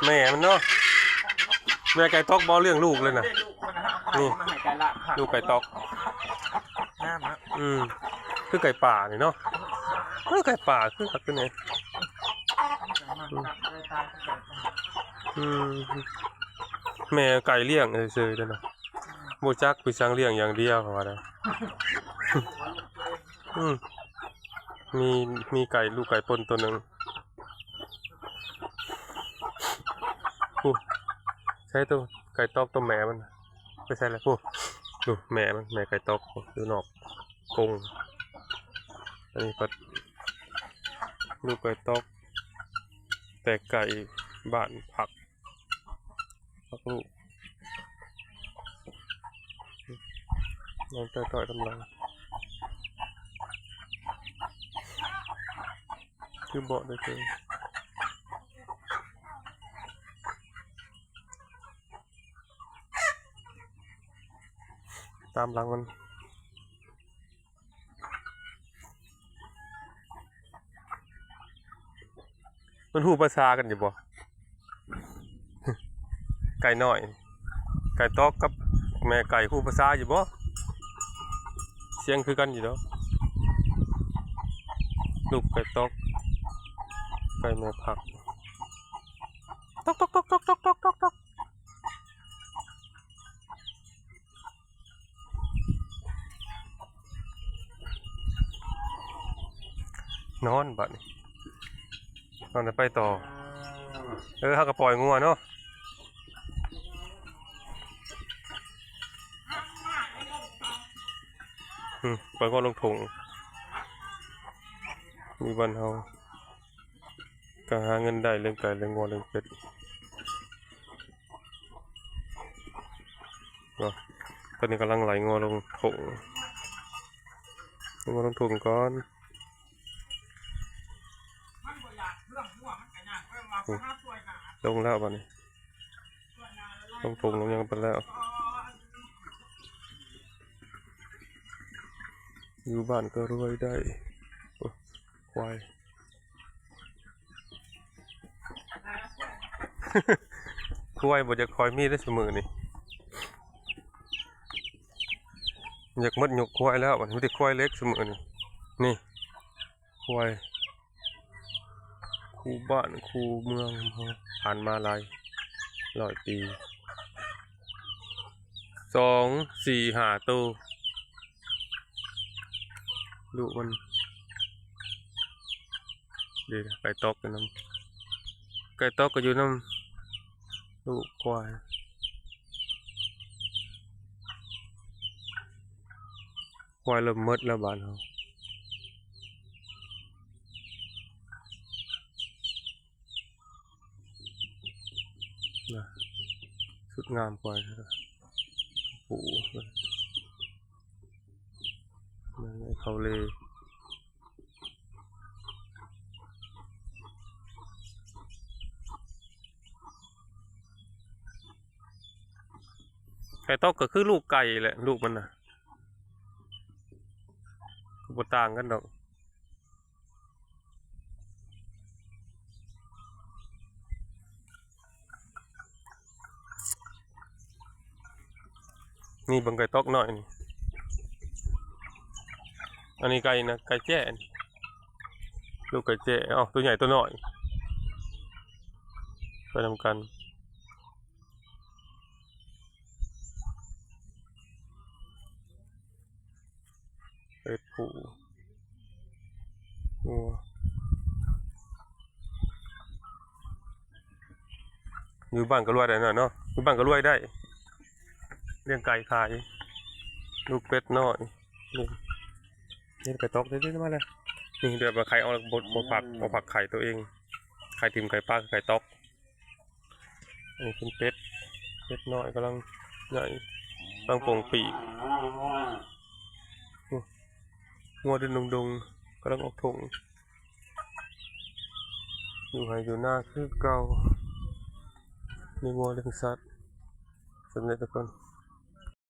แม่มันเนาะแม่ไก่ตอกบอเลี้ยงลูกเลยนะนี่ลูกไก่ตอกน้ำนะคือไก่ป่านี่เนาะไก่ป่าคือขัดกันไงแม่ไก่เลี้ยงเฉยๆเลยนะโมจักไปช่างเลี้ยงอย่างเดียวเขาว่าได้มีไก่ลูกไก่ปนตัวหนึ่งใช่ตัวไก่ตอกตัวแม่มันไม่ใช่แล้วดูแม่มันแม่ไก่ตอกดูนอกกรงอันนี้ก็ลูกไก่ตอกแต่ไก่บ้านผักลูกน้องต่อยกำลังคือเบาะได้เลยตามหลังมันหูภาษากันอยู่บ่ไก่น้อยไก่ตอกกับแม่ไก่หูภาษาอยู่บ่เสียงคือกันอยู่เนาะลูกไก่ตอกไก่แม่ผักตอกตอกตอกตอกตอกตอกตอกตอกนอนบัดนี้นอนจะไปต่อเขาก็ปล่อยงัวเนาะปล่อยงัวลงถุงมีบ้านเฮาก็หาเงินได้เรื่องไก่เรื่องงัวเรื่องเป็ดตอนนี้กำลังไหลงัวลงถุงงัวลงถุงก่อนลงแล้วบ้านี้ลงถุงลงยังไปแล้วอยู่บ้านก็รวยได้ควายควายบ่จะคอยมีได้เสมอนี่อยากมัดหยกควายแล้วมันไม่ได้ควายเล็กเสมอนี่ควายคู่บ้านคู่เมืองผ่านมา100 ปี2 4 5ตัวลูกมันเดี๋ยวไก่ตอกกันน้ำไก่ตอกก็อยู่น้ำลูกควายเริ่มมืดแล้วบ้านเราสุดงามควายปูเขาเลยไก่ตอกก็คือลูกไก่แหละลูกมันน่ะก็บ่ต่างกันดอกนี่บังไก่ตอกหน่อยนี่อันนี้ไก่นะไก่แจ้ลูกไก่แจ้ตัวใหญ่ตัวน้อยไปทำกันเป็ดผูงัวอยู่บ้านก็รวยได้เนาะอยู่บ้านก็รวยได้เลี้ยงไก่ขายลูกเป็ดน้อยนี่ไก่ตอกได้มาเลยนี่เดี๋ยวมาไข่เอาบดผักไข่ตัวเองไข่ทิมไข่ปลาไก่ตอกอันนี้เป็นเป็ดน้อยกำลังใหญ่กำลังโป่งปีกงัวเดินดงกำลังออกถงอยู่ไหอยู่หน้าคือเก่ามีงัวเลี้ยงสัตว์สำเร็จทุกคน